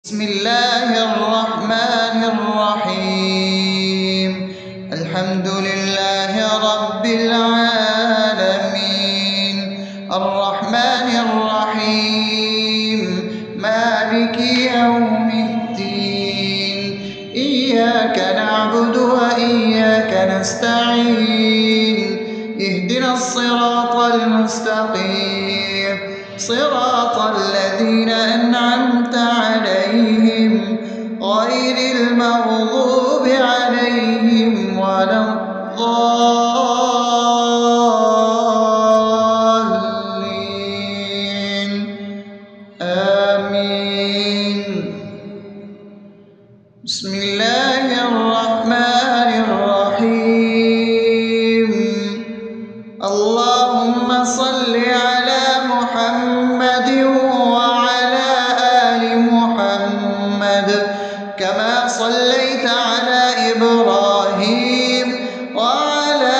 بسم الله الرحمن الرحيم. الحمد لله رب العالمين، الرحمن الرحيم، مالك يوم الدين. إياك نعبد وإياك نستعين، اهدنا الصراط المستقيم، صراط الذين أنعمت عليهم غير المغضوب عليهم ولا الضالين. آمين. بسم الله الرحمن الرحيم. اللهم صل على محمد وعلى آل محمد كما صليت على إبراهيم وعلى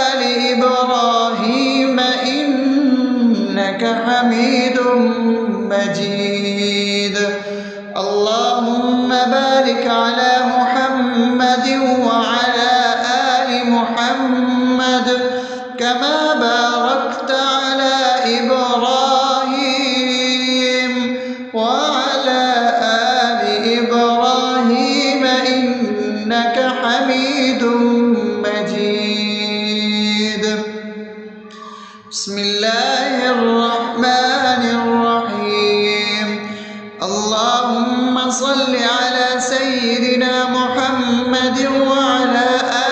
آل إبراهيم إنك حميد مجيد. اللهم بارك على محمد وعلى آل محمد كما باركت على إبراهيم وعلى آل إبراهيم إنك حميد مجيد. بسم الله الرحمن الرحيم. اللهم صل على سيدنا محمد وعلى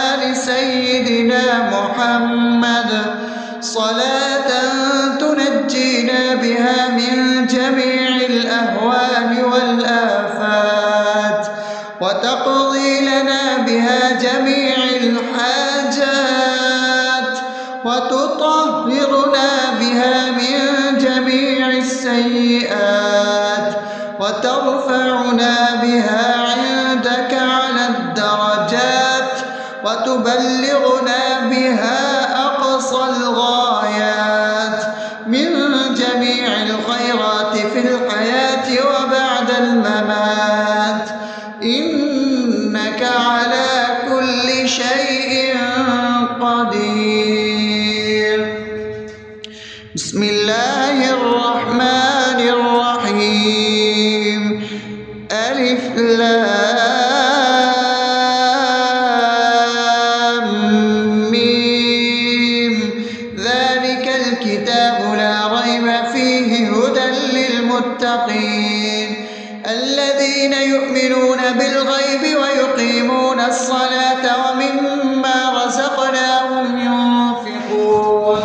آل سيدنا محمد صلاة تنجينا بها من جميع الأهوال والآفات، وتقضي لنا بها جميع الحاجات، وتطهرنا بها من جميع السيئات، وترفعنا بها عندك على الدرجات، وتبلغنا بها أقصى الغايات من جميع الخيرات في الحياة وبعد الممات، إنك على كل شيء قدير. بسم الله الرحمن الرحيم. ألف لام ميم. ذلك الكتاب لا ريب فيه هدى للمتقين الذين يؤمنون بالغيب ويقيمون الصلاة ومما رزقناهم ينفقون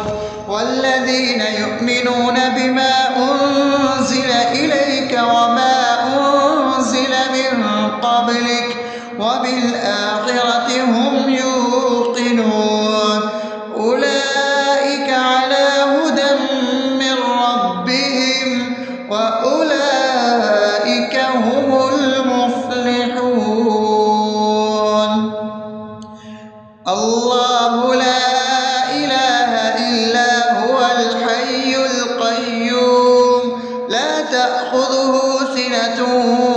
والذين يؤمنون بما أنزل إليك وما أنزل من قبلك وبالآخرة هم يوقنون أولئك على هدى من ربهم وأولئك هم المفلحون. الله لا إله إلا هو الحي القيوم لا تأخذه سنة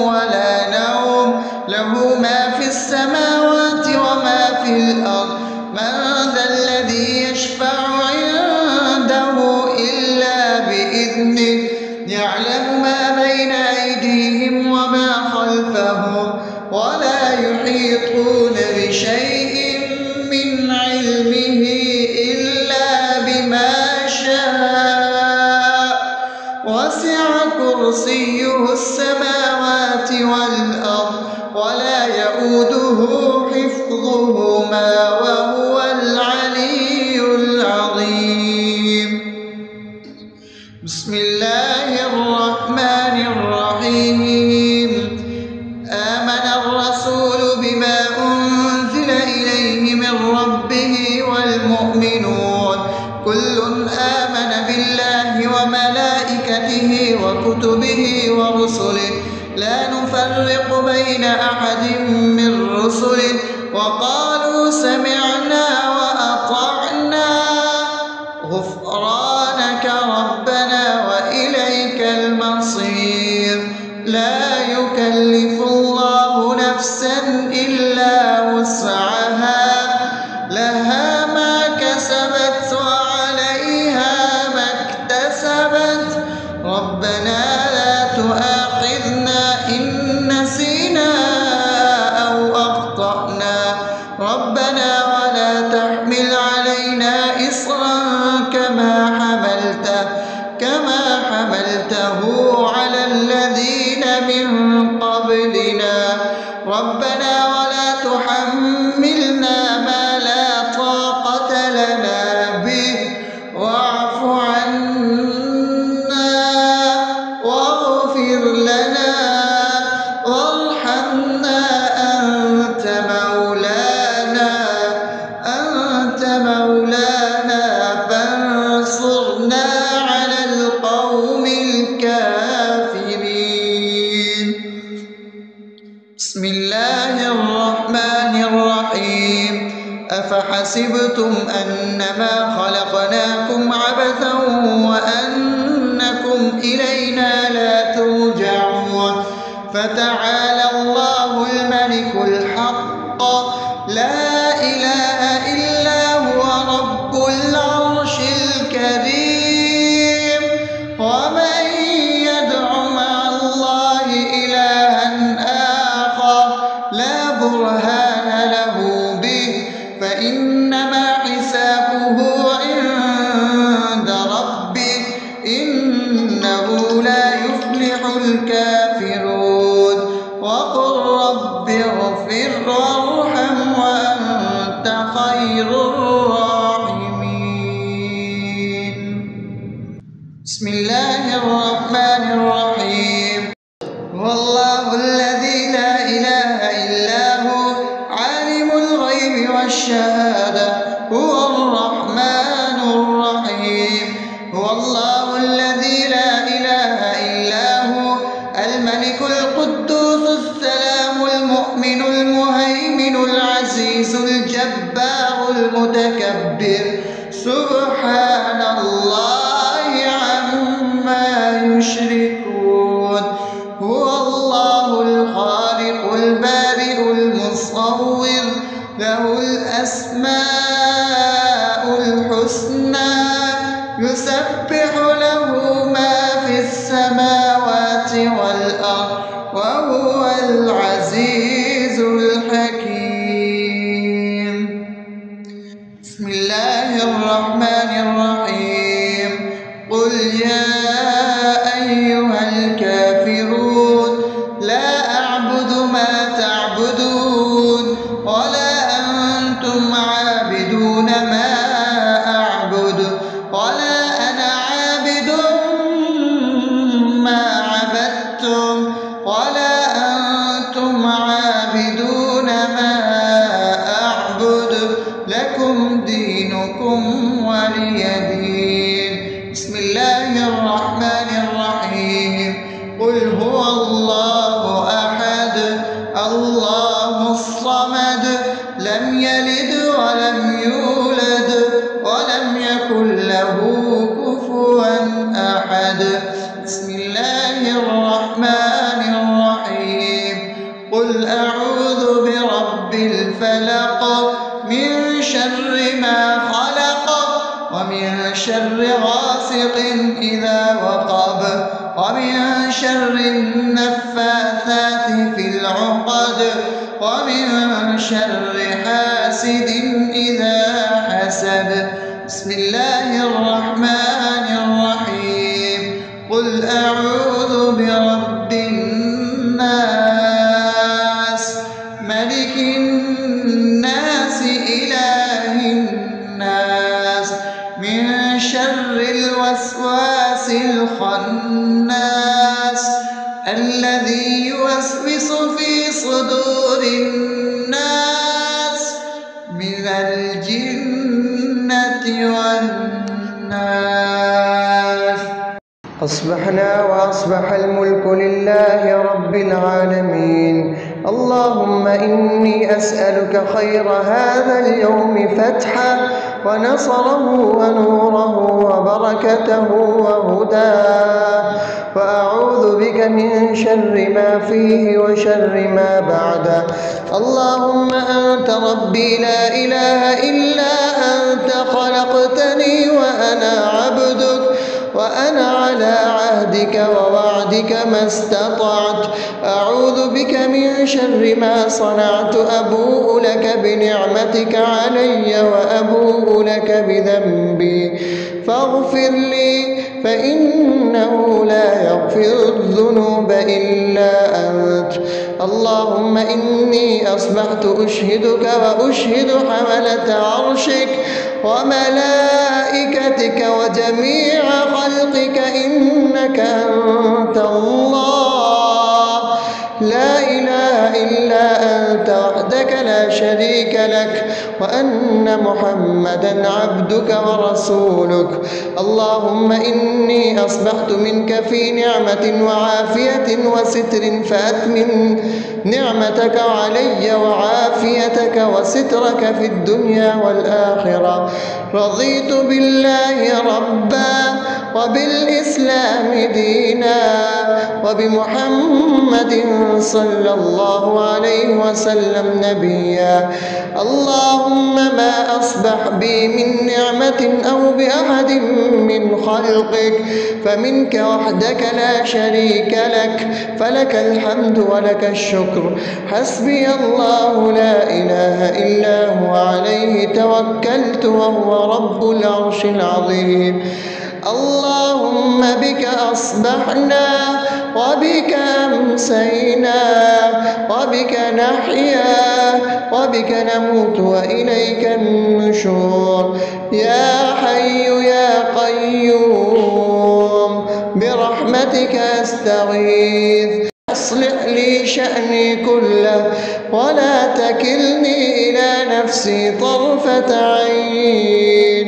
ولا نوم له ما في السماوات وما في الأرض. من ذا الذي يشفع عنده إلا بإذنه يعلم ما بين أيديهم وما خلفهم ولا يحيطون بشيء من علمه إلا بما شاء وسع كرسيه السماوات والأرض ولا يؤوده حفظهما وهو العلي العظيم. بسم الله الرحمن الرحيم. آمن الرسول بما أنزل إليه من ربه والمؤمنون كل آمن بالله وملائكته وكتبه ورسله لا نفرق بين أحد من رسله وقالوا سمعنا وأطعنا غفرانك ربنا وإليك المصير. لا يكلف قبلنا ربنا ولا تحملنا ما لا طاقة لنا به واعف عنا واغفر لنا وارحمنا أنت مولانا فانصرنا على القوم الكافرين. بسم الله الرحمن الرحيم. أفحسبتم أنما خلقناكم عبثا وأنكم إلينا لا ترجعون فتعالى الله الملك الحق لا إله إلا هو رب العرش الكريم. ومن يدع مع الله إلها آخر لا برهان له به فإنما حسابه عند ربه إنه لا يفلح الكافرون. وقل رب اغفر وارحم وأنت خير الراحمين. بسم الله الرحمن الرحيم. هو الله الذي لا إله إلا هو عالم الغيب والشهادة هو الرحمن الرحيم. هو الله الذي لا إله إلا هو الملك القدوس السلام المؤمن المهيمن العزيز الجبار المتكبر سبحان الله عما يشركون. هو الله الخالق البارئ المصور له الأسماء الحسنى يسبح له ما في السماوات والأرض وهو العزيز الحكيم. بسم الله الرحمن الرحيم. قل يا أيها الكافرون لا أعبد ما تعبدون ولا أنتم عابدون ما أعبد ولا أنا عابد ما عبدتم ولا أنتم عابدون ما أعبد لكم دينكم ولي دين. بسم الله الرحمن الرحيم. قل هو الله أحد الله الصمد لم يلد ولم يولد ولم يكن له كفوا أحد. بسم الله الرحمن الرحيم. قل أعوذ برب الفلق من شر ما خلق ومن شر غاسق إذا وقب ومن شر النفاثات في العقد ومن شر حاسد إذا حسد. بسم الله الرحمن الرحيم. قل أعوذ برب الناس ملك الناس إله الناس من شر الوسواس الخناس الذي يوسوس في صدور الناس من الجنة والناس. أصبحنا وأصبح الملك لله رب العالمين. اللهم إني أسألك خير هذا اليوم فتحه ونصره ونوره وبركته وهداه وأعوذ بك من شر ما فيه وشر ما بعده. اللهم أنت ربي لا إله إلا أنت خلقتني وأنا عبدك وأنا على عهدك ووعدك ما استطعت. أعوذ بك من شر ما صنعت. أبوء لك بنعمتك علي وأبوء لك بذنبي فاغفر لي فإنه لا يغفر الذنوب إلا أنت. اللهم إني أصبحت أشهدك وأشهد حملة عرشك وملائكتك وجميع خلقك إنك أنت الله لا إله إلا أنت وحدك لا شريك لك وأن محمدا عبدك ورسولك. اللهم إني أصبحت منك في نعمة وعافية وستر فأتمم نعمتك علي وعافيتك وسترك في الدنيا والآخرة. رضيت بالله ربا وبالإسلام دينا وبمحمد صلى الله عليه وسلم نبيا. اللهم ما أصبح بي من نعمة أو بأحد من خلقك فمنك وحدك لا شريك لك فلك الحمد ولك الشكر. حسبي الله لا إله إلا هو عليه توكلت وهو رب العرش العظيم. اللهم بك أصبحنا وبك أمسينا وبك نحيا وبك نموت وإليك النشور. يا حي يا قيوم برحمتك أستغيث أصلح لي شأني كله ولا تكلني إلى نفسي طرفة عين.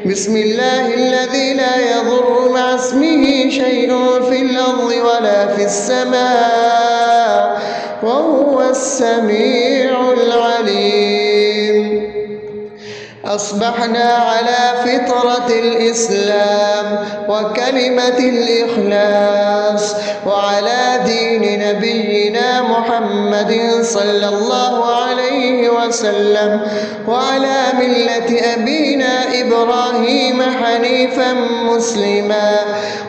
بسم الله الذي لا يضر مع اسمه شيء في الأرض ولا في السماء وهو السميع العليم. أصبحنا على فطرة الإسلام وكلمة الإخلاص وعلى دين نبينا محمد صلى الله عليه وسلم وعلى ملة أبينا إبراهيم حنيفا مسلما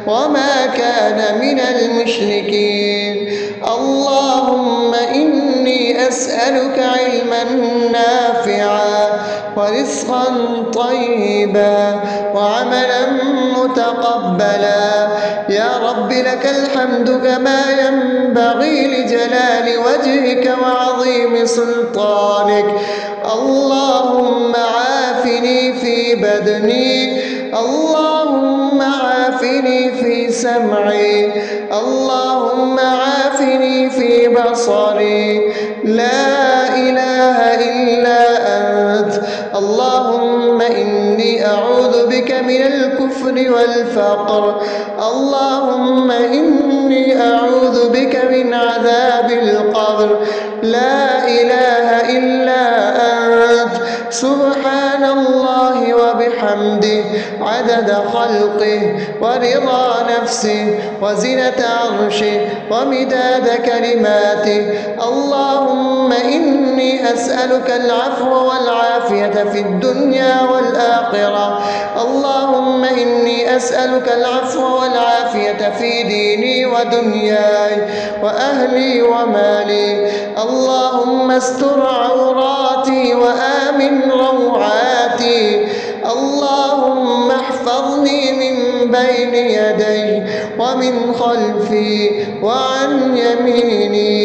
وما كان من المشركين. اللهم إني أسألك علما نافعا ورزقا طيبا وعملا متقبلا. يا رب لك الحمد كما ينبغي لجلال وجهك وعظيم سلطانك. اللهم عافني في بدني اللهم عافني في سمعي اللهم عافني في بصري. لا إله إلا أنت. اللهم إني أعوذ بك من الكفر والفقر. اللهم إني أعوذ بك من عذاب القبر. لا إله إلا أنت. سبحان الله وبحمده عدد خلقه ورضا نفسه وزنة عرشه ومداد كلماته. اللهم إني أسألك العفو والعافية في الدنيا والآخرة. اللهم إني أسألك العفو والعافية في ديني ودنياي وأهلي ومالي. اللهم استر عوراتي وآمن روعاتي. اللهم احفظني من بين يدي ومن خلفي وعن يميني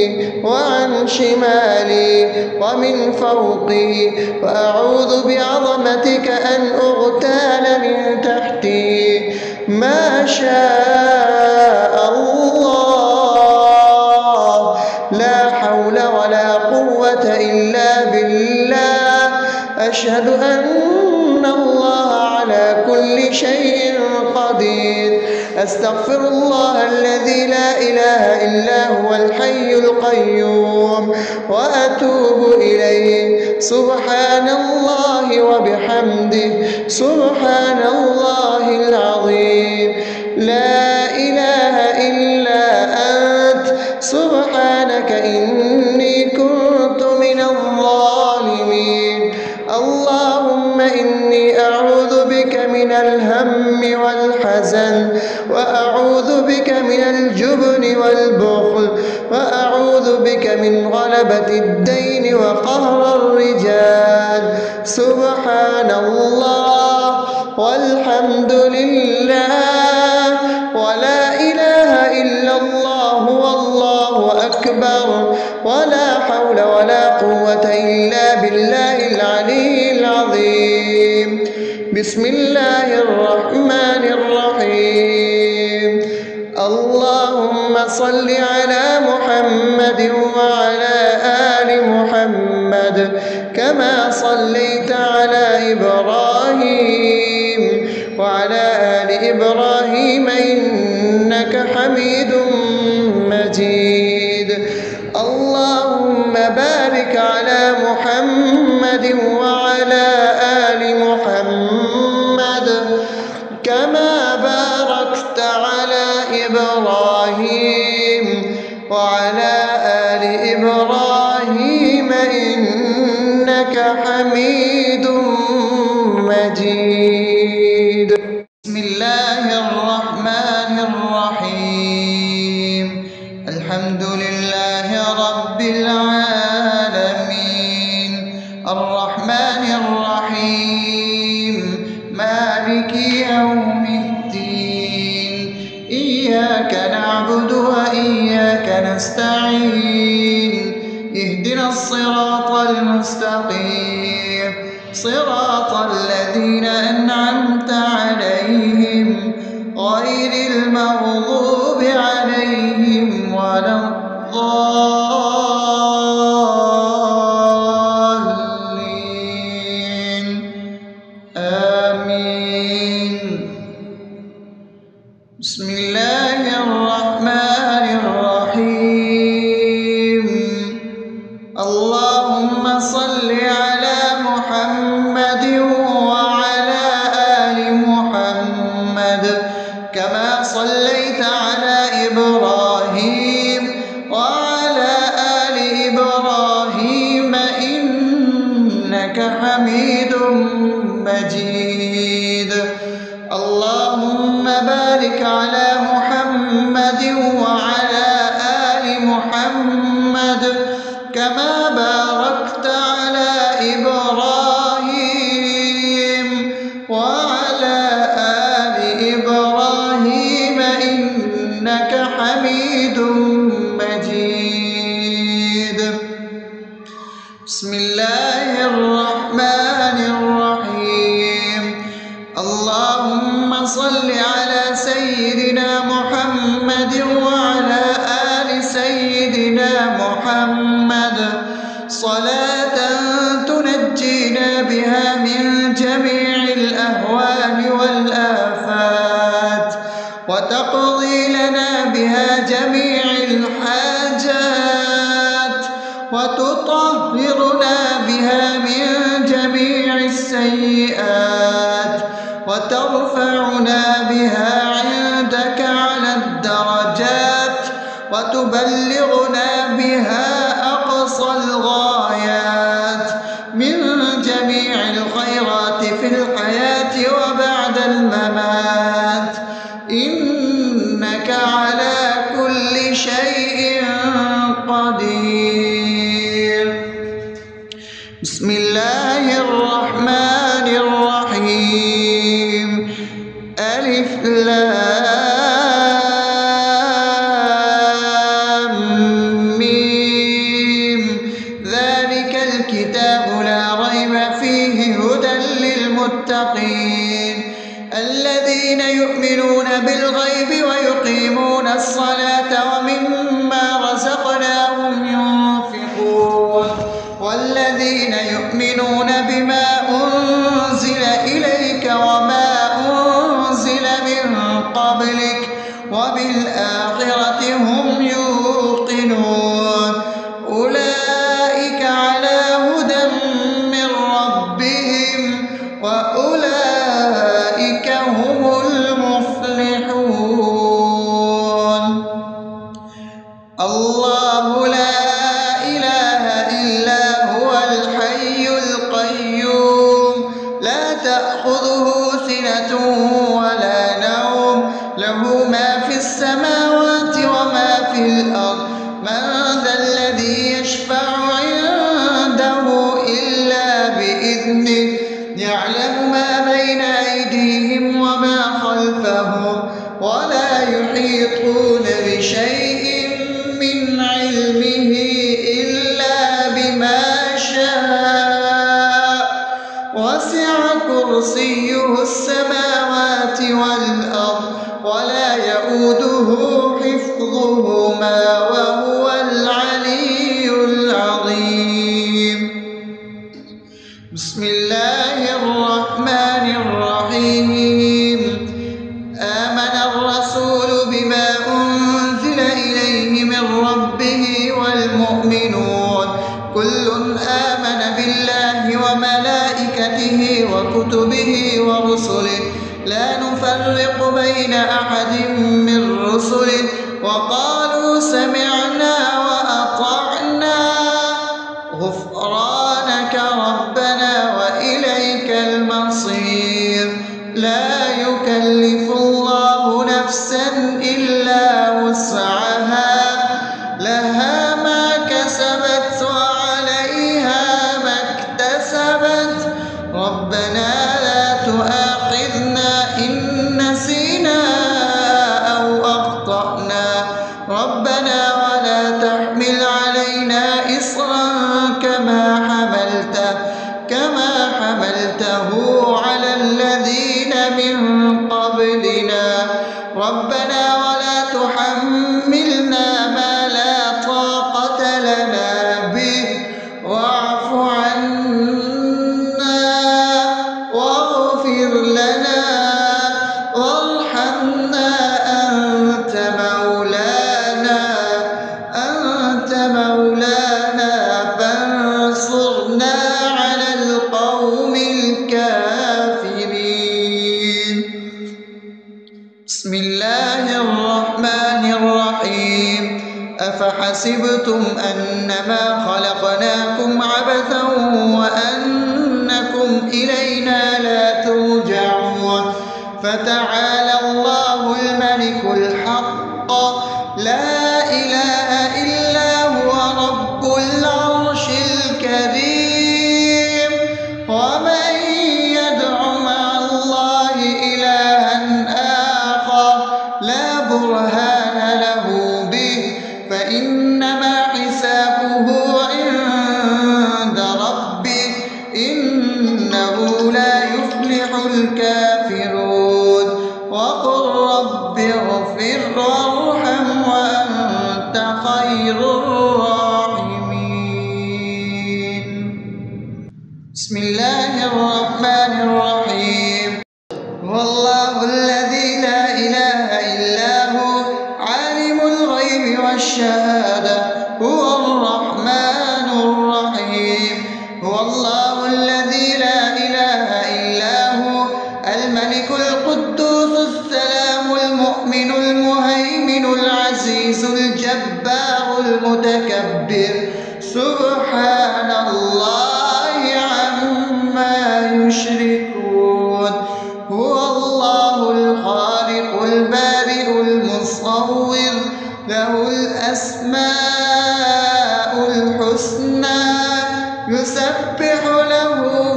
وعن شمالي ومن فوقي وأعوذ بعظمتك أن أغتال من تحتي. ما شاء الله لا حول ولا قوة إلا بالله. أشهد أن الله على كل شيء قدير. أستغفر الله الذي لا إله إلا هو الحي القيوم وأتوب إليه. سبحان الله وبحمده سبحان الله العظيم. لا إله إلا أنت. سبحانك إني كنت من الظالمين. اللهم إني أعوذ بك من الهم والحزن وأعوذ بك من الجبن والبخل وأعوذ بك من غلبة الدين وقهر الرجال. سبحان الله والحمد لله ولا إله إلا الله والله أكبر. أكبر ولا حول ولا قوة إلا بالله العلي العظيم. بسم الله الرحمن الرحيم. اللهم صل على محمد وعلى آل محمد كما صليت على إبراهيم وعلى آل إبراهيم إنك حميد مجيد. اللهم بارك على محمد وعلى آل محمد كما باركت على إبراهيم وعلى آل إبراهيم إنك حميد مجيد. بسم الله الرحمن الرحيم. الحمد لله رب العالمين الرحمن الرحيم مالك يوم الدين إياك نعبد وإياك نستعين اهدنا الصراط المستقيم صراط الذين أنعمت عليهم غير المغضوب عليهم ولا الضالين آمين. بسم الله الرحمن الرحيم. اللهم صل على محمد وعلى آل محمد كما صليت على إبراهيم وعلى آل إبراهيم إنك حميد مجيد. اللهم بارك على محمد وعلى آل محمد كما باركت على إبراهيم وعلى آل إبراهيم إنك حميد مجيد. بسم الله الرحمن الرحيم. اللهم صل على سيدنا محمد وعلى آل سيدنا محمد صلاة تنجينا بها من جميع الأهوال والآفات وتقضي لنا بها جميع الحاجات وتطهرنا بها من جميع السيئات وترفعنا بها عندك على الدرجات وتبلغنا بها أقصى الغايات من جميع الخيرات في الحياة وبعد الممات إنك على كل شيء قدير. بسم الله الرحمن الرحيم. ألف لام ميم ذلك الكتاب لا ريب فيه هدى للمتقين الذين يؤمنون بالغيب ويقيمون الصلاة ومما رزقناهم ينفقون والذين يؤمنون بما أنزل إليك وما أنزل من قبلك وبالآخرة هم يوقنون أولئك على هدى من ربهم وأولئك هم المفلحون. الله لا إله إلا هو الحي القيوم لا تأخذه سنة ولا نوم له ما في السماوات وما في الأرض من ذا الذي يشفع عنده إلا بإذنه يعلم ما بين أيديهم وما خلفهم ولا يحيطون بشيء من علمه كرسيه السماوات والأرض ولا يئوده حفظهما وهو العلي العظيم. بسم الله الرحمن الرحيم. آمن الرسول بما أنزل إليه من ربه والمؤمنون كل آمن بالله وملائكته وكتبه ورسله لا نفرق بين أحد من رسله وقالوا سمعنا وأطعنا غفرانك ربنا وإليك المصير. لا يكلف الله نفسا إلا وسعها لها ما كسبت وعليها ما اكتسبت ربنا لا تؤاخذنا إن نسينا أو أخطأنا ربنا ولا تحمل علينا إصرا كما حملته على الذين من قبلنا ربنا ولا تحملنا ما لا طاقة لنا به واعف عنا واغفر لنا وارحمنا أنت مولانا فانصرنا على القوم الكافرين. بسم الله الرحمن الرحيم. أفحسبتم أنما خلقناكم عبثا وأنكم إلينا لا ترجعون فتعالى الله الملك الحق لا إله إلا هو رب العرش الكريم. ومن يدع مع الله إلها آخر لا برهان له به فإنما حسابه عند ربه إنه لا يفلح الكافرون. وقل رب اغفر وارحم وأنت خير الراحمين. بسم الله الرحمن الرحيم. هو الله الذي لا إله إلا هو عالم الغيب والشهادة هو الرحمن الرحيم. هو الله الذي لا إله إلا هو الملك القدوس السلام المؤمن المهيمن العزيز الجبار المتكبر سبحان الله عما يشركون. هو الله الخالق البارئ المصور له الأسماء الحسنى يسبح له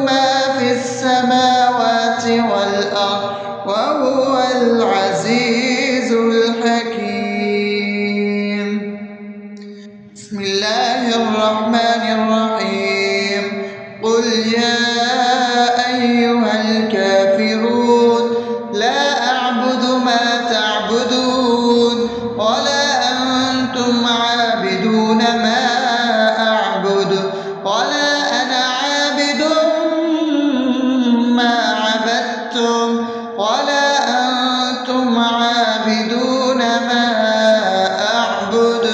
ما في السماوات والأرض وهو العزيز الحكيم. بسم الله الرحمن الرحيم. قل يا أيها الكافرون لا أعبد ما تعبدون ولا أنتم عابدون ما أعبد ولا أنا عابد ما عبدتم ولا أنتم عابدون ما أعبد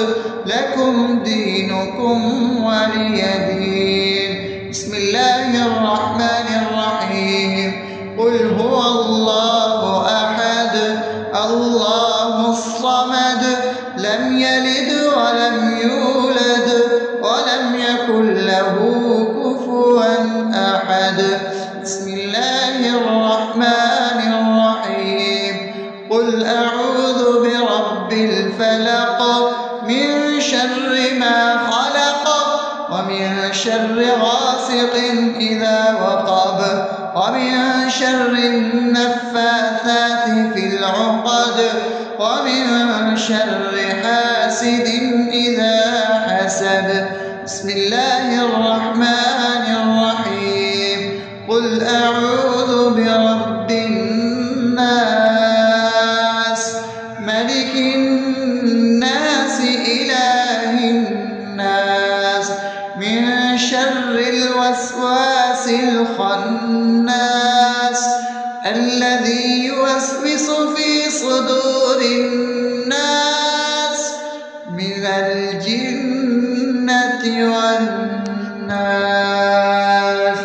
لكم دينكم ولي دين. بسم الله الرحمن الرحيم. قل هو الله أحد الله الصمد لم يلد ولم يولد ولم يكن له كفوا أحد. بسم الله الرحمن الرحيم. قل أعوذ برب الفلق من شر ما خلق ومن شر غاسق إذا وقب ومن شر النفاثات في العقد ومن شر حاسد إذا حسد. بسم الله الرحمن الرحيم. قل أعوذ من شر الوسواس الخناس الذي يوسوس في صدور الناس من الجنة والناس.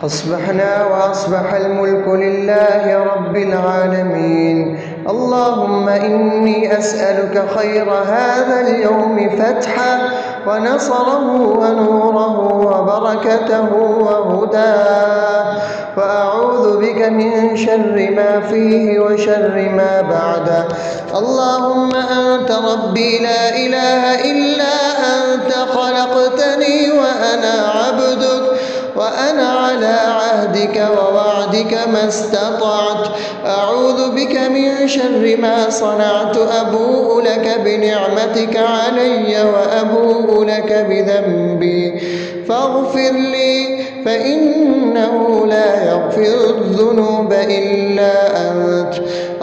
أصبحنا وأصبح الملك لله رب العالمين. اللهم إني أسألك خير هذا اليوم فتحه ونصره ونوره وبركته وهداه، وأعوذ بك من شر ما فيه وشر ما بعده. اللهم أنت ربي لا إله إلا أنت، خلقتني وأنا عبدك، وأنا على عهدك ووعدك ما استطعت. أعوذ بك من شر ما صنعت، أبوء لك بنعمتك علي وأبوء لك بذنبي، فاغفر لي فإنه لا يغفر الذنوب إلا أنت.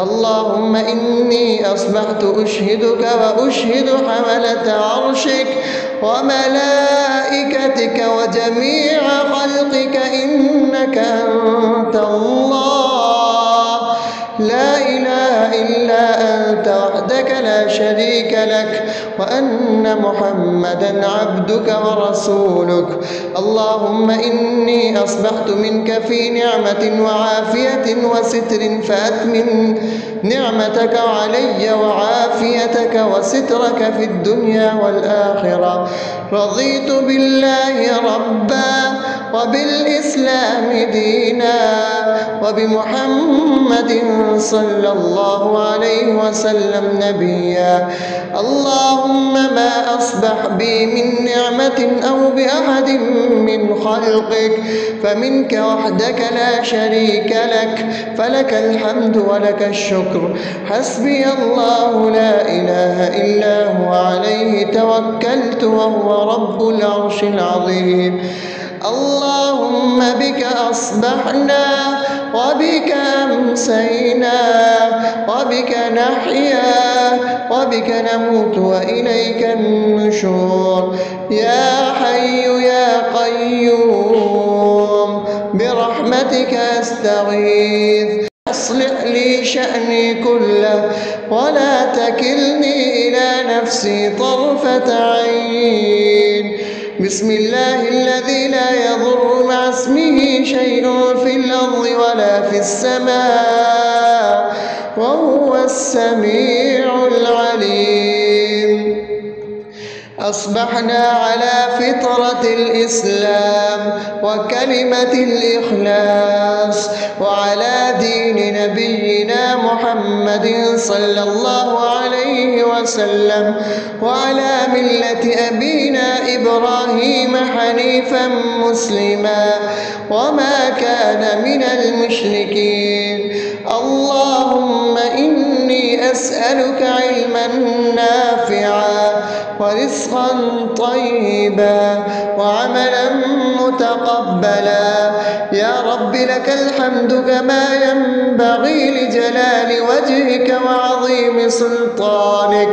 اللهم إني أصبحت أشهدك وأشهد حملة عرشك وملائكتك وجميع خلقك إنك أنت الله لا إله إلا أنت وحدك لا شريك لك، وأن محمدا عبدك ورسولك. اللهم إني أصبحت منك في نعمة وعافية وستر، فأتمم نعمتك علي وعافيتك وسترك في الدنيا والآخرة. رضيت بالله ربا وبالإسلام دينا وبمحمد صلى الله عليه وسلم نبيا. اللهم ما أصبح بي من نعمة أو بأحد من خلقك فمنك وحدك لا شريك لك، فلك الحمد ولك الشكر. حسبي الله لا إله إلا هو، عليه توكلت وهو رب العرش العظيم. اللهم بك أصبحنا وبك أمسينا وبك نحيا وبك نموت وإليك النشور. يا حي يا قيوم برحمتك أستغيث، أصلح لي شأني كله ولا تكلني إلى نفسي طرفة عين. بسم الله الذي لا يضر مع اسمه شيء في الأرض ولا في السماء وهو السميع العليم. أصبحنا على فطرة الإسلام وكلمة الإخلاص وعلى دين نبينا محمد صلى الله عليه وسلم وعلى ملة أبينا إبراهيم حنيفا مسلما وما كان من المشركين. اللهم إني أسألك علما نافعا ورزقا طيبا وعملا متقبلا. يا رب لك الحمد كما ينبغي لجلال وجهك وعظيم سلطانك.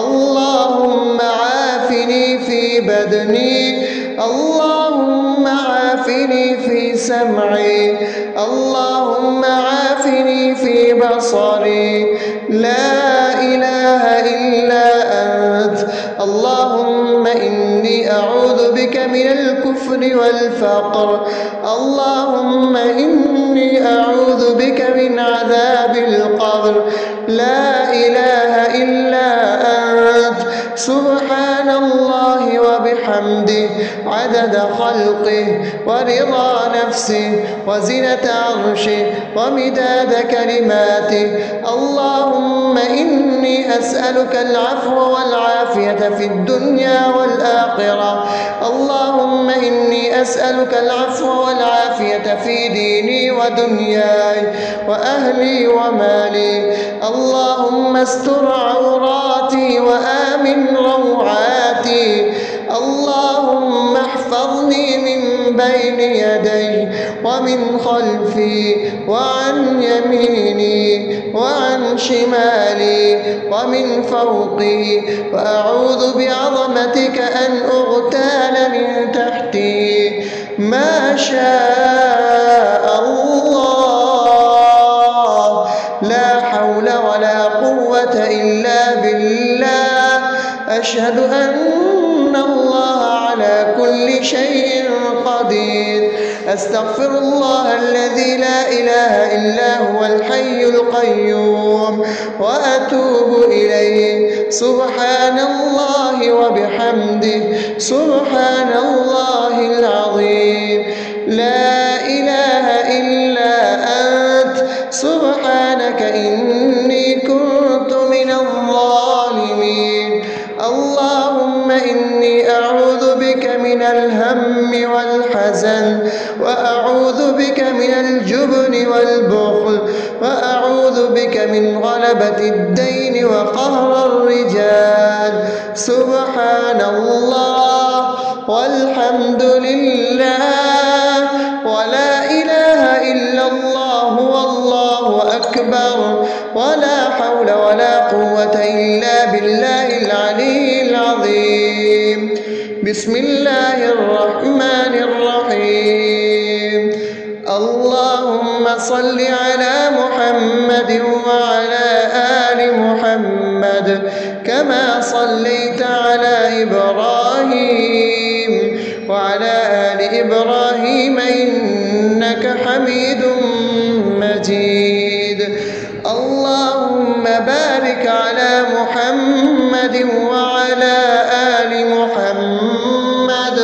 اللهم عافني في بدني، اللهم عافني في سمعي، اللهم عافني في بصري. لا إله إلا أنت. اللهم إني أعوذ بك من الكفر والفقر. اللهم إني أعوذ بك من عذاب القبر. لا إله إلا أنت. سبحان الله وبحمده عدد خلقه ورضا نفسه وزنة عرشه ومداد كلماته. اللهم إني أسألك العفو والعافية في الدنيا والآخرة. اللهم إني أسألك العفو والعافية في ديني ودنياي وأهلي ومالي. اللهم استر عوراتي وآمن روعاتي. اللهم احفظني من بين يدي ومن خلفي وعن يميني وعن شمالي ومن فوقي، وأعوذ بعظمتك أن أغتال من تحتي ما شاء الله لا حول ولا قوة إلا بالله أشهد أن الله على كل شيء قدير أستغفر الله الذي لا إله إلا هو الحي القيوم وأتوب إليه سبحان الله وبحمده سبحان الله العظيم لا إله إلا أنت سبحانك إني كنت من الظالمين اللهم إني أعوذ بك من الهم والحزن وأعوذ بك من الجبن والبخل وأعوذ بك من غلبة الدين وقهر الرجال سبحان الله والحمد لله ولا إله إلا الله والله أكبر ولا حول ولا قوة إلا بالله العلي العظيم بسم الله الرحمن الرحيم اللهم صل على محمد وعلى آل محمد كما صليت على إبراهيم وعلى آل إبراهيم إنك حميد مجيد اللهم بارك على محمد وعلى آل محمد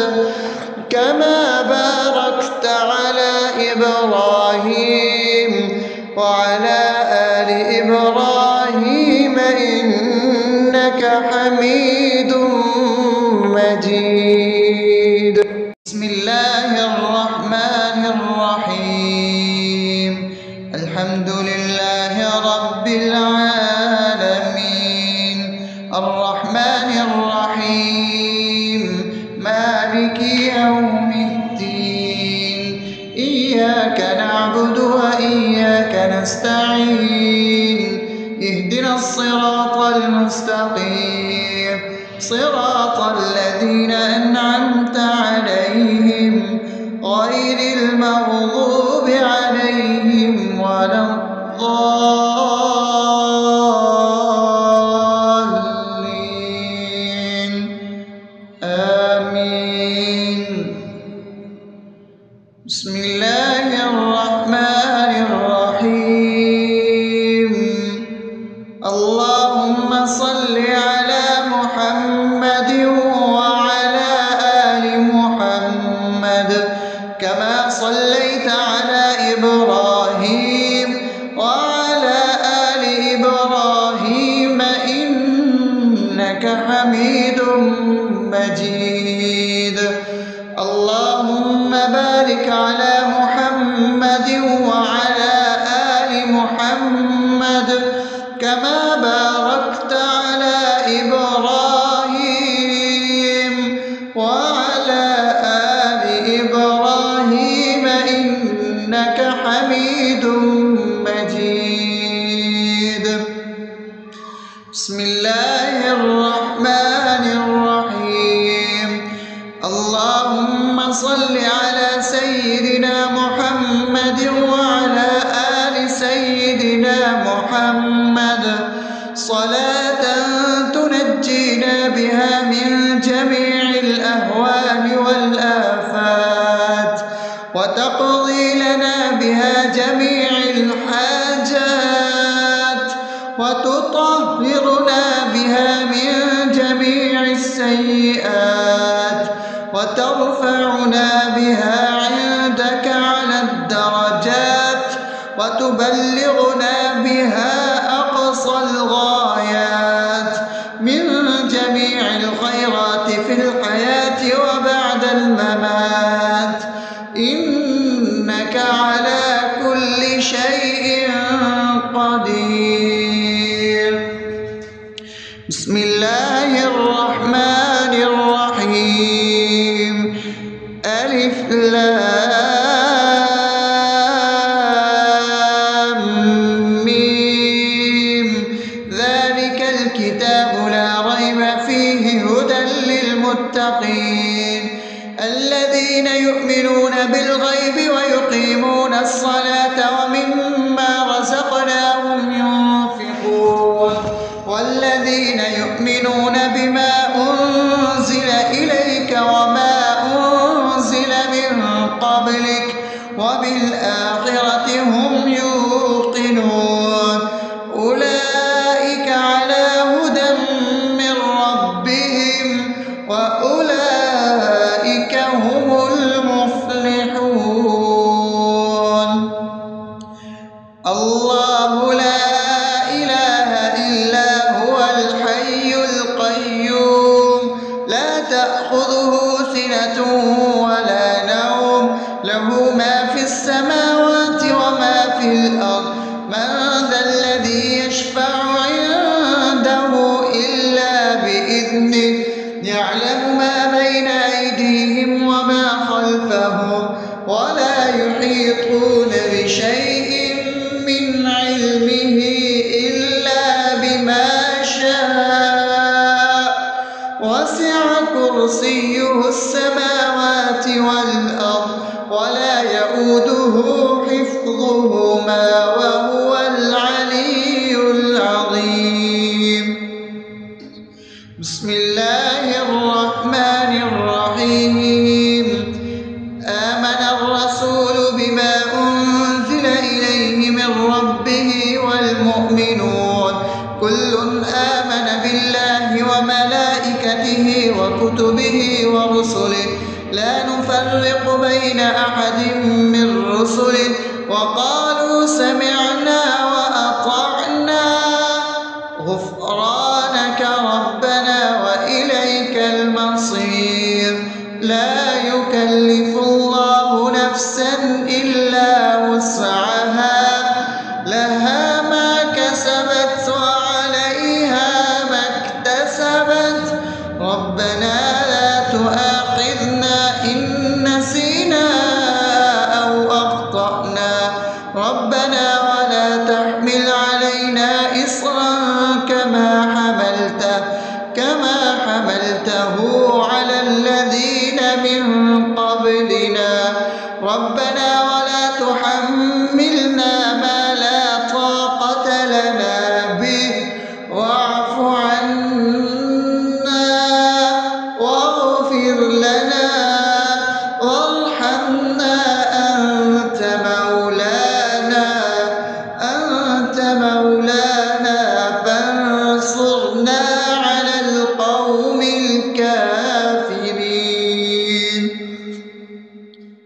كما باركت على إبراهيم وعلى آل إبراهيم إنك حميد مجيد بسم الله الرحمن الرحيم الحمد لله رب العالمين الرحمن الرحيم مالك يوم الدين إياك نعبد وإياك نستعين اهدنا الصراط المستقيم صراط الذين أنعمت عليهم غير المغضوب عليهم ولا الضالين آمين بسم الله الرحمن الرحيم اللهم صل على محمد وعلى آل محمد كما صليت على إبراهيم وعلى آل إبراهيم إنك حميد مجيد اللهم بارك على محمد وعلى آل محمد كما باركت على إبراهيم وعلى آل إبراهيم إنك حميد مجيد بسم الله الرحمن الرحيم اللهم صل على سيدنا محمد وعلى آل سيدنا محمد صلاة تنجينا بها من جميع الأهوال والآفات وتقضي لنا بها جميع الحاجات وتطهرنا بها من جميع السيئات وترفعنا بها عندك على الدرجات وتبلغنا بها أقصى الغايات من جميع الخيرات في الحياة وبعد الممات إنك على كل شيء قدير بسم الله الرحمن الرحيم ألف لام ميم ذلك الكتاب لا ريب فيه هدى للمتقين الذين يؤمنون بالغيب ويقيمون الصلاة ومما رزقناهم ينفقون والذين يؤمنون بما أنزل إليك وما أنزل من قبلك وبالآخرة هم يوقنون أولئك على هدى من ربهم وأولئك هم المفلحون الله لا إله إلا هو الحي القيوم لا تأخذه سنة ولا نوم له ما في السماوات وما في الأرض من ذا الذي يشفع عنده إلا بإذنه يعلم ما بين أيديهم وما خلفهم ولا يحيطون بشيء من علمه إلا بما شاء وسع كرسيه السماوات والأرض ولا يؤوده حفظهما وهو العلي العظيم بسم الله الرحمن الرحيم آمن الرسول بما أنزل إليه من ربه والمؤمنون كل آمن بالله وملائكته وكتبه ورسله لا نفرق بين أحد من رسله وقالوا سمعنا وأطعنا غفرانك ربنا وإليك المصير لا يكلف الله نفسا إلا وسعها لها ما كسبت وعليها ما اكتسبت ربنا لا تؤاخذنا إن نسينا أو أخطأنا ربنا ولا تحمل علينا إصرا كما حملته على الذين من قبلنا ربنا ولا تحملنا ما لا طاقة لنا به واعف عنا واغفر لنا وارحمنا أنت مولانا فانصرنا على القوم الكافرين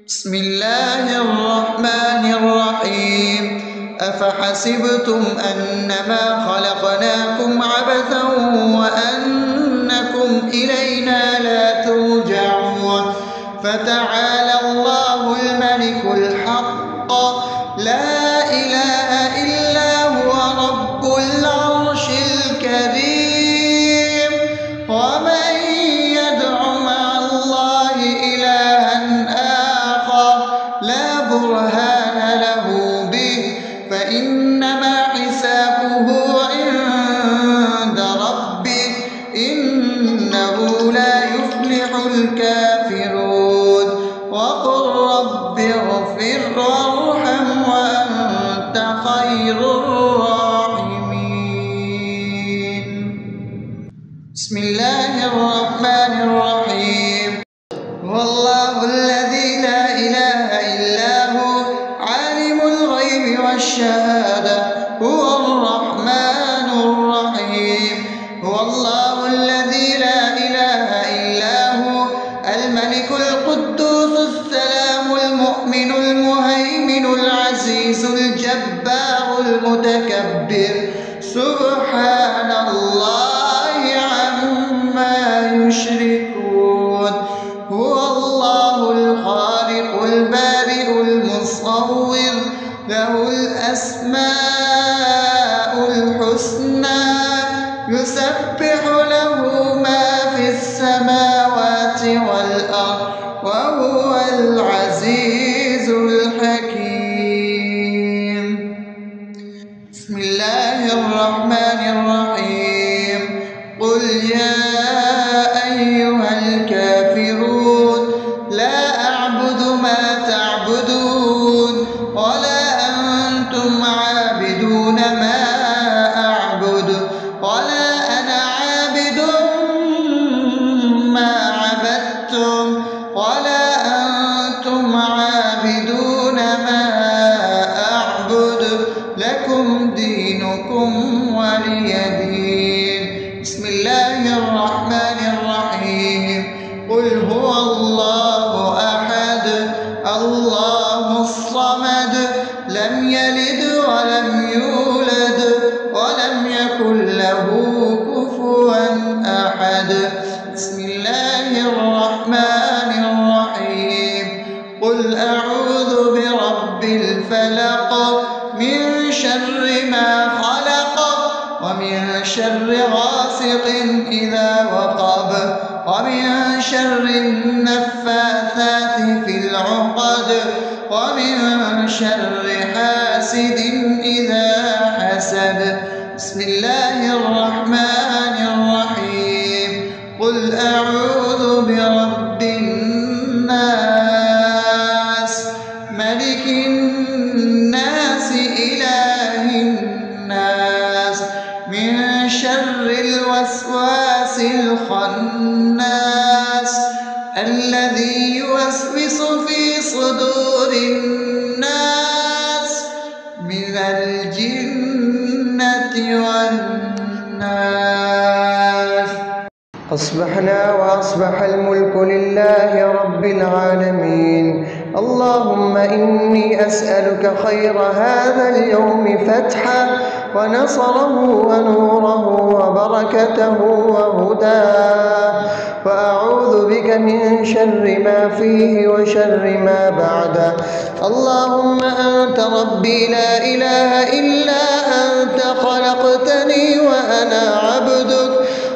بسم الله الرحمن الرحيم أفحسبتم أنما خلقناكم عبثا وأنكم إلينا لا ترجعون فتعالى الله الملك الحق لا إله إلا هو رب العرش الكريم ومن يدع مع الله إلها آخر لا برهان له به فإنما حسابه عند ربه إنه لا يفلح الكافرون وقل رب اغفر وارحم وأنت خير الراحمين بسم الله الرحمن الرحيم هو الله الذي لا إله إلا هو عالم الغيب والشهادة هو الرحمن الرحيم هو الله الذي لا إله إلا هو الملك القدوس السلام المؤمن المهيمن العزيز الجبار المتكبر سبحان الله عما يشركون هو الله الخالق البارئ المصور له الأسماء الحسنى يسبح له ما في السماوات والأرض وهو العزيز الحكيم بسم الله الرحمن الرحيم قل يا أيها الكافرون ولا أنتم عابدون ما أعبد لكم دينكم ولي دين. بسم الله الرحمن الرحيم. قل هو الله أحد الله الصمد لم يلد ولم يولد ولم يكن له كفوا أحد. بسم الله الرحمن الرحيم. قل أعوذ برب الفلق من شر ما خلق ومن شر غاسق إذا وقب ومن شر النفاثات في العقد ومن شر حاسد إذا حسد. بسم الله الرحمن الرحيم. قل أعوذ برب الناس ملك الناس إله الناس من شر الوسواس الخناس الذي يوسوس في صدور الناس من الجنة والناس. أصبحنا وأصبح الملك لله رب العالمين. اللهم إني أسألك خير هذا اليوم فتحه ونصره ونوره وبركته وهداه، وأعوذ بك من شر ما فيه وشر ما بعده. اللهم أنت ربي لا إله إلا أنت خلقتني وأنا عبدك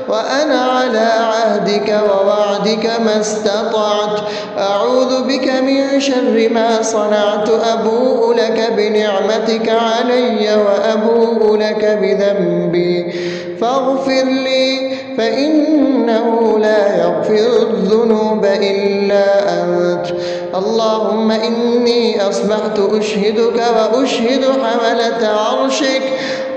وأنا على عهدك ووعدك ما استطعت. أعوذ بك من شر ما صنعت. أبوء لك بنعمتك علي وأبوء لك بذنبي فاغفر لي فإنه لا يغفر الذنوب إلا أنت. اللهم إني أصبحت أشهدك وأشهد حملة عرشك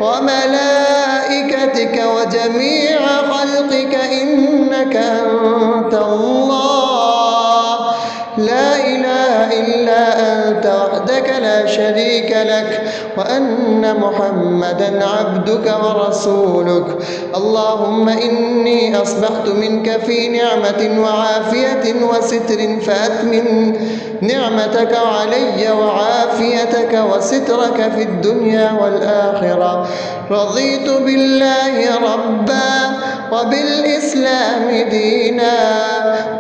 وملائكتك وجميع خلقك إنك أنت الله لا إله إلا أنت وحدك لا شريك لك وأن محمدا عبدك ورسولك. اللهم إني أصبحت منك في نعمة وعافية وستر فأتمن نعمتك علي وعافيتك وسترك في الدنيا والآخرة. رضيت بالله ربا وبالإسلام دينا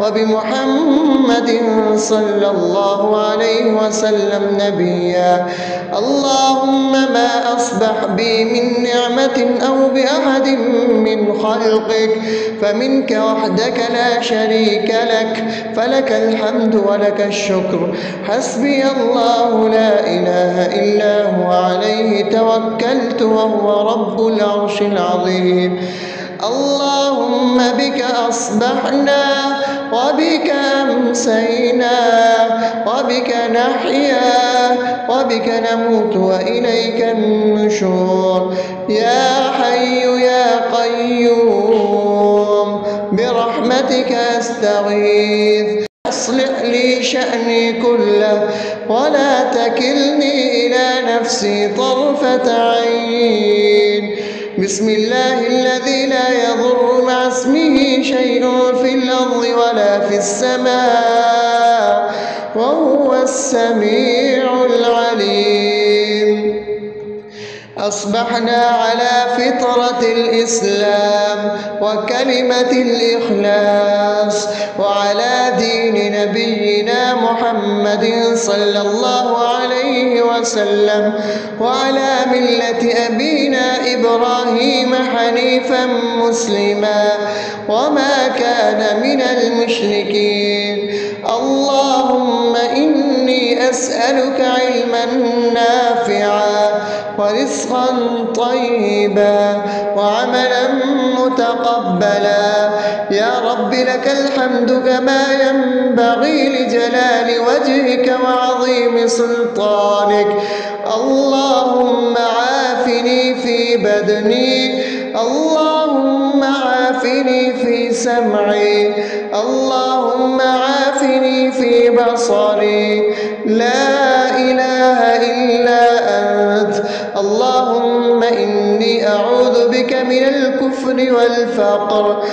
وبمحمد صلى الله عليه وسلم نبيا. اللهم ما أصبح بي من نعمة أو بأحد من خلقك فمنك وحدك لا شريك لك فلك الحمد ولك الشكر. حسبي الله لا إله إلا هو عليه توكلت وهو رب العرش العظيم. اللهم بك أصبحنا وبك أمسينا وبك نحيا وبك نموت وإليك النشور. يا حي يا قيوم برحمتك أستغيث. أصلح لي شأني كله ولا تكلني إلى نفسي طرفة عين. بسم الله الذي لا يضر مع اسمه شيء في الأرض ولا في السماء وهو السميع العليم. أصبحنا على فطرة الإسلام وكلمة الإخلاص وعلى دين نبينا محمد صلى الله عليه وسلم وعلى ملة أبينا إبراهيم حنيفا مسلما وما كان من المشركين. اللهم إني أسألك علما نافعا ورزقا طيبا وعملا متقبلا. يا رب لك الحمد كما ينبغي لجلال وجهك وعظيم سلطانك. اللهم عافني في بدني اللهم عافني عافني في سمعي، اللهم عافني في بصري، لا إله إلا أنت. اللهم إني أعوذ بك من الكفر والفقر،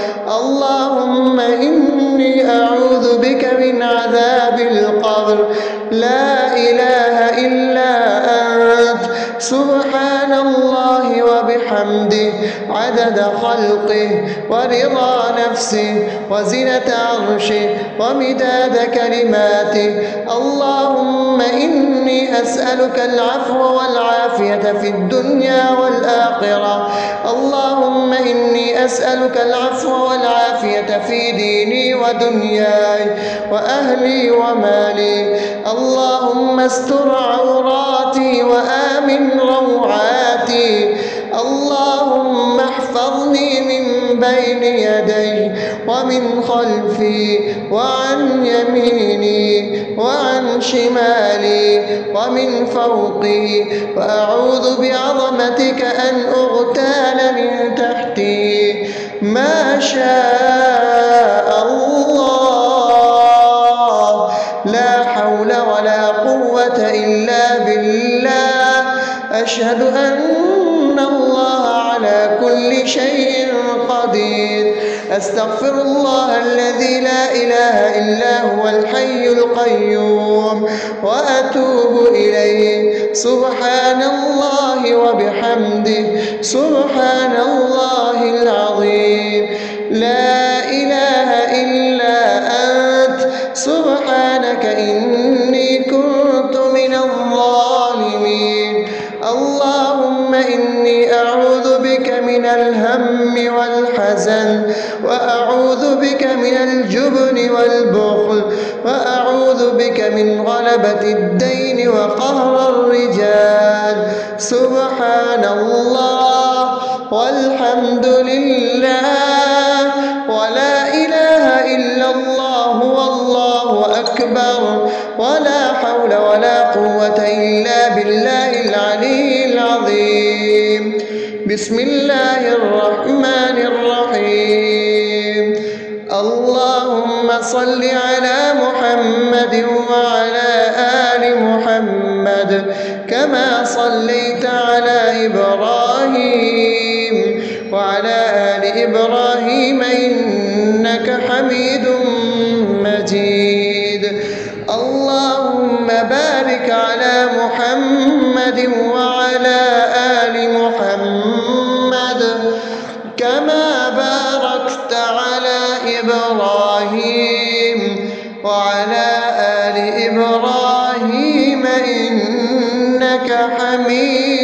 اللهم إني أعوذ بك من عذاب القبر، لا إله إلا أنت. سبحان الله وبحمده عدد خلقه ورضا نفسه وزنة عرشه ومداد كلماته. اللهم إني أسألك العفو والعافية في الدنيا والآخرة، اللهم إني أسألك العفو والعافية في ديني ودنياي وأهلي ومالي. اللهم استر عوراتي وآمن روعاتي، اللهم احفظني من بين يدي ومن خلفي وعن يميني وعن شمالي ومن فوقي، وأعوذ بعظمتك أن أغتال من تحتي. ما شاء الله، لا حول ولا قوة إلا بالله. أشهد أن الله على كل شيء قدير. أستغفر الله الذي لا إله إلا هو الحي القيوم وأتوب إليه. سبحان الله وبحمده، سبحان الله العظيم. لا إله إلا أنت، سبحانك إني كنت من الظالمين. اللهم إني أعوذ بك من الهم والحزن، وأعوذ بك من الجبن والبخل، وأعوذ بك من غلبة الدين وقهر الرجال. سبحان الله والحمد لله ولا إله إلا الله والله أكبر، ولا حول ولا قوة إلا بالله العلي العظيم. بسم الله الرحمن الرحيم. اللهم صل على محمد وعلى آل محمد كما صليت على إبراهيم وعلى آل إبراهيم إنك حميد مجيد. اللهم بارك على محمد وعلى آل محمد كما باركت على إبراهيم وعلى آل إبراهيم إنك حميد